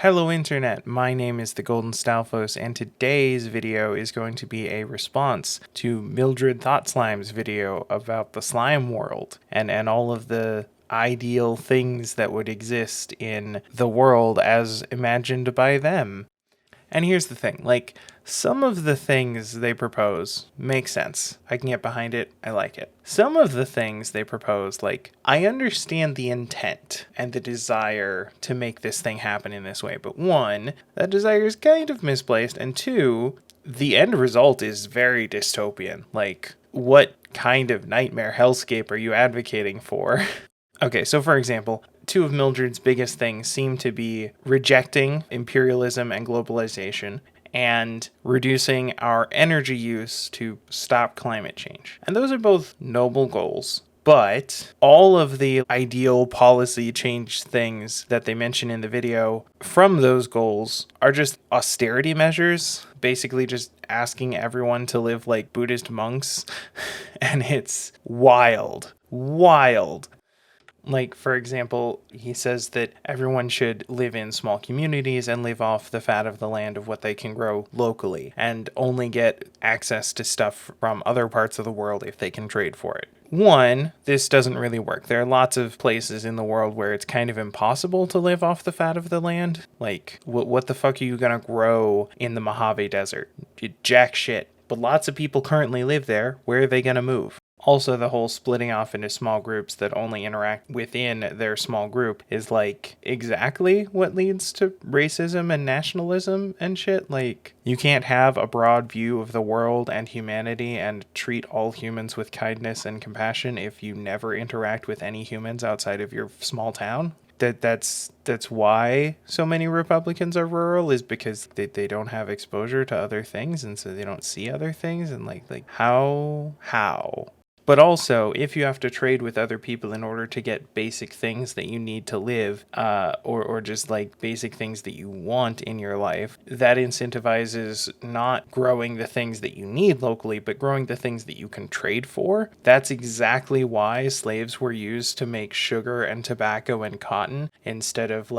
Hello Internet, my name is the Golden Stalfos, and today's video is going to be a response to Mildred Thought Slime's video about the slime world and all of the ideal things that would exist in the world as imagined by them. And here's the thing, some of the things they propose make sense. I can get behind it. I like it. Some of the things they propose, I understand the intent and the desire to make this thing happen in this way. But one, that desire is kind of misplaced. And two, the end result is very dystopian. What kind of nightmare hellscape are you advocating for? Okay, so for example, two of Mildred's biggest things seem to be rejecting imperialism and globalization and reducing our energy use to stop climate change. And those are both noble goals. But all of the ideal policy change things that they mention in the video from those goals are just austerity measures, basically just asking everyone to live like Buddhist monks. And it's wild. Wild. For example, he says that everyone should live in small communities and live off the fat of the land of what they can grow locally and only get access to stuff from other parts of the world if they can trade for it. One, this doesn't really work. There are lots of places in the world where it's kind of impossible to live off the fat of the land. What the fuck are you gonna grow in the Mojave Desert? Jack shit. But lots of people currently live there. Where are they gonna move? Also, the whole splitting off into small groups that only interact within their small group is exactly what leads to racism and nationalism and shit. You can't have a broad view of the world and humanity and treat all humans with kindness and compassion if you never interact with any humans outside of your small town. That's why so many Republicans are rural, is because they don't have exposure to other things, and so they don't see other things. And how? But also, if you have to trade with other people in order to get basic things that you need to live, or just basic things that you want in your life, that incentivizes not growing the things that you need locally, but growing the things that you can trade for. That's exactly why slaves were used to make sugar and tobacco and cotton instead of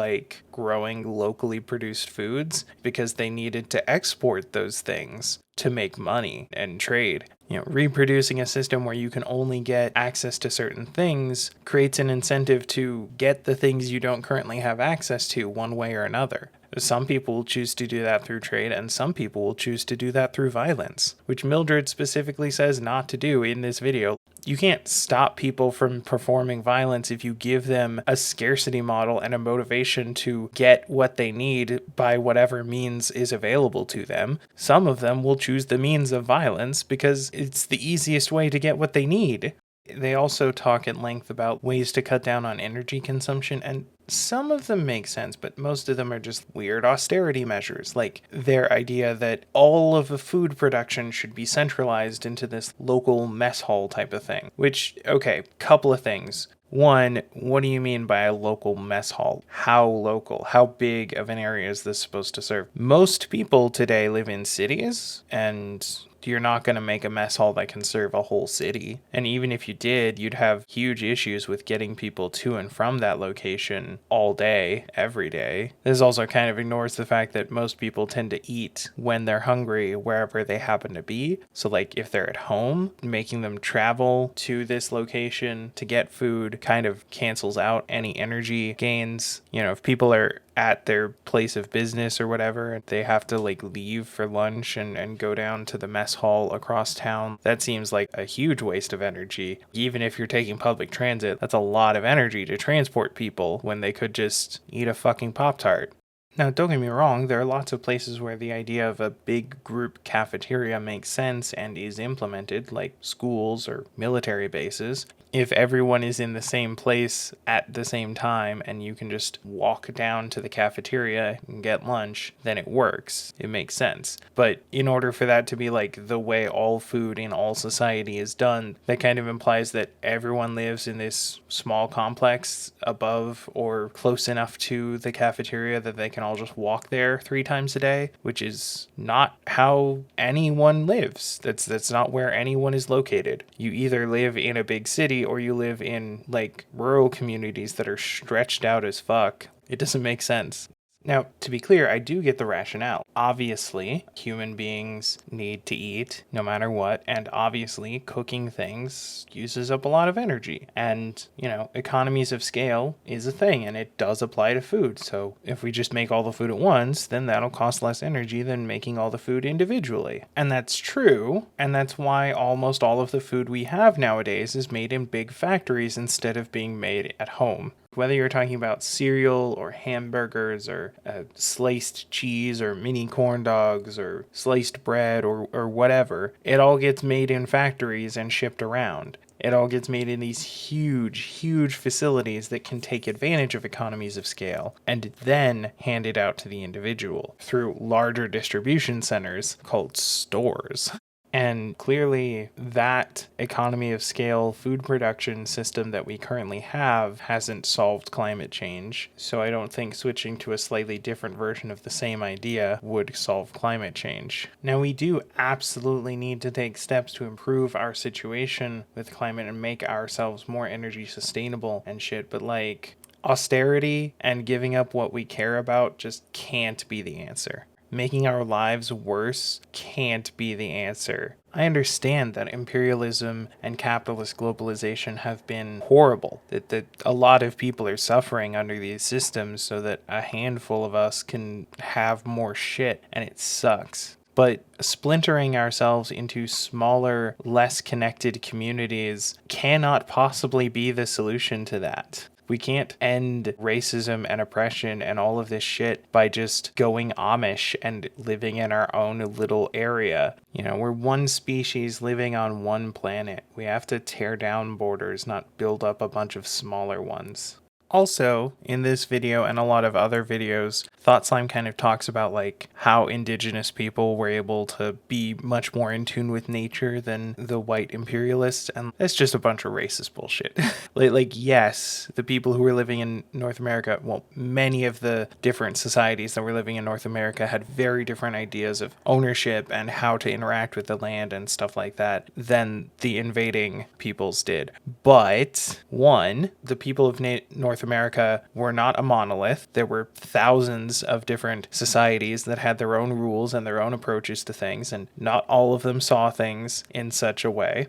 growing locally produced foods, because they needed to export those things to make money and trade. Reproducing a system where you can only get access to certain things creates an incentive to get the things you don't currently have access to one way or another. Some people will choose to do that through trade, and some people will choose to do that through violence, which Mildred specifically says not to do in this video. You can't stop people from performing violence if you give them a scarcity model and a motivation to get what they need by whatever means is available to them. Some of them will choose the means of violence because it's the easiest way to get what they need. They also talk at length about ways to cut down on energy consumption, and some of them make sense, but most of them are just weird austerity measures, like their idea that all of the food production should be centralized into this local mess hall type of thing. Which, okay, couple of things. One, what do you mean by a local mess hall? How local? How big of an area is this supposed to serve? Most people today live in cities, and you're not going to make a mess hall that can serve a whole city. And even if you did, you'd have huge issues with getting people to and from that location all day, every day. This also kind of ignores the fact that most people tend to eat when they're hungry wherever they happen to be. So if they're at home, making them travel to this location to get food kind of cancels out any energy gains. If people are at their place of business or whatever, they have to leave for lunch and go down to the mess hall across town. That seems like a huge waste of energy. Even if you're taking public transit, that's a lot of energy to transport people when they could just eat a fucking Pop-Tart. Now, don't get me wrong, there are lots of places where the idea of a big group cafeteria makes sense and is implemented, like schools or military bases. If everyone is in the same place at the same time and you can just walk down to the cafeteria and get lunch, then it works. It makes sense. But in order for that to be the way all food in all society is done, that kind of implies that everyone lives in this small complex above or close enough to the cafeteria that they can all just walk there 3 times a day, which is not how anyone lives. That's not where anyone is located. You either live in a big city or you live in rural communities that are stretched out as fuck. It doesn't make sense. Now, to be clear, I do get the rationale. Obviously, human beings need to eat no matter what, and obviously, cooking things uses up a lot of energy. And, economies of scale is a thing, and it does apply to food. So, if we just make all the food at once, then that'll cost less energy than making all the food individually. And that's true, and that's why almost all of the food we have nowadays is made in big factories instead of being made at home. Whether you're talking about cereal or hamburgers or sliced cheese or mini corn dogs or sliced bread or whatever, it all gets made in factories and shipped around. It all gets made in these huge, huge facilities that can take advantage of economies of scale and then hand it out to the individual through larger distribution centers called stores. And clearly, that economy of scale food production system that we currently have hasn't solved climate change. So I don't think switching to a slightly different version of the same idea would solve climate change. Now, we do absolutely need to take steps to improve our situation with climate and make ourselves more energy sustainable and shit, but austerity and giving up what we care about just can't be the answer. Making our lives worse can't be the answer. I understand that imperialism and capitalist globalization have been horrible, that a lot of people are suffering under these systems so that a handful of us can have more shit, and it sucks. But splintering ourselves into smaller, less connected communities cannot possibly be the solution to that. We can't end racism and oppression and all of this shit by just going Amish and living in our own little area. We're one species living on one planet. We have to tear down borders, not build up a bunch of smaller ones. Also, in this video and a lot of other videos, Thought Slime kind of talks about how indigenous people were able to be much more in tune with nature than the white imperialists, and that's just a bunch of racist bullshit. Yes, the people who were living in North America, well, many of the different societies that were living in North America had very different ideas of ownership and how to interact with the land and stuff like that than the invading peoples did. But, one, the people of North America were not a monolith. There were thousands of different societies that had their own rules and their own approaches to things, and not all of them saw things in such a way.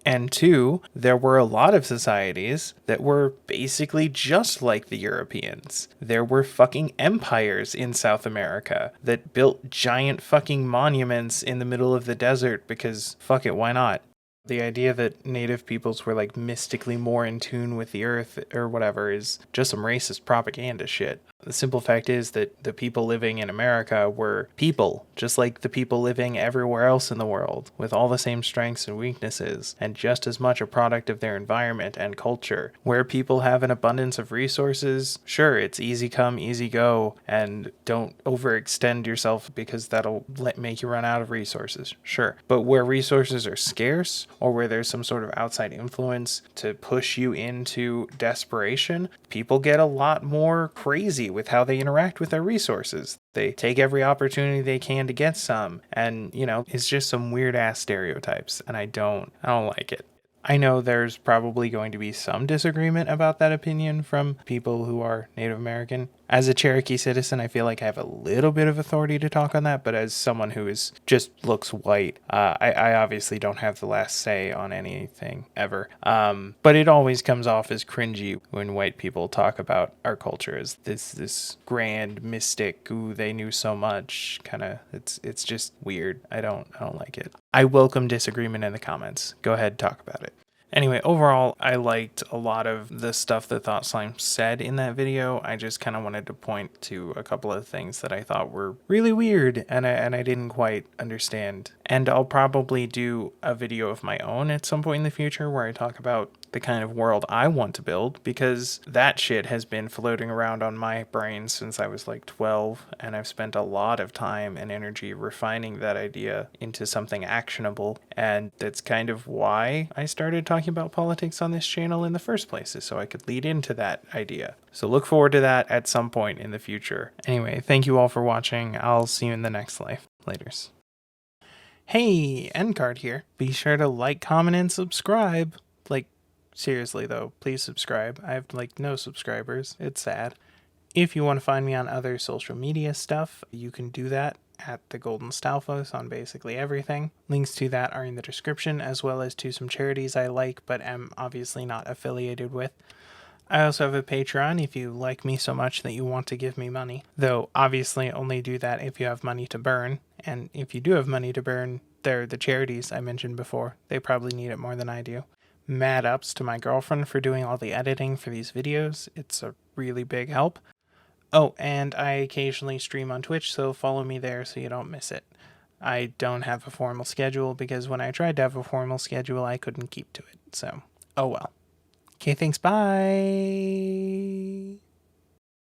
And two, there were a lot of societies that were basically just like the Europeans. There were fucking empires in South America that built giant fucking monuments in the middle of the desert because fuck it, why not? The idea that native peoples were mystically more in tune with the earth or whatever is just some racist propaganda shit. The simple fact is that the people living in America were people, just like the people living everywhere else in the world, with all the same strengths and weaknesses, and just as much a product of their environment and culture. Where people have an abundance of resources, sure, it's easy come, easy go, and don't overextend yourself because that'll make you run out of resources, sure. But where resources are scarce, or where there's some sort of outside influence to push you into desperation, people get a lot more crazy with how they interact with their resources. They take every opportunity they can to get some, and it's just some weird ass stereotypes, and I don't like it. I know there's probably going to be some disagreement about that opinion from people who are Native American. As a Cherokee citizen, I feel like I have a little bit of authority to talk on that, but as someone who just looks white, I obviously don't have the last say on anything ever. But it always comes off as cringy when white people talk about our culture as this grand mystic, ooh, they knew so much kind of. It's just weird. I don't like it. I welcome disagreement in the comments. Go ahead, talk about it. Anyway, overall, I liked a lot of the stuff that Thought Slime said in that video. I just kind of wanted to point to a couple of things that I thought were really weird and I didn't quite understand. And I'll probably do a video of my own at some point in the future where I talk about the kind of world I want to build, because that shit has been floating around on my brain since I was 12, and I've spent a lot of time and energy refining that idea into something actionable, and that's kind of why I started talking about politics on this channel in the first place, is so I could lead into that idea. So look forward to that at some point in the future. Anyway, thank you all for watching. I'll see you in the next life. Laters. Hey, Endcard here. Be sure to like, comment, and subscribe. Seriously though, please subscribe. I have no subscribers. It's sad. If you want to find me on other social media stuff, you can do that at the Golden Stalfos on basically everything. Links to that are in the description, as well as to some charities I like but am obviously not affiliated with. I also have a Patreon if you like me so much that you want to give me money, though obviously only do that if you have money to burn, and if you do have money to burn, they're the charities I mentioned before. They probably need it more than I do. Mad ups to my girlfriend for doing all the editing for these videos. It's a really big help. Oh, and I occasionally stream on Twitch, so follow me there so you don't miss it. I don't have a formal schedule because when I tried to have a formal schedule, I couldn't keep to it, so oh well. Okay, thanks, bye!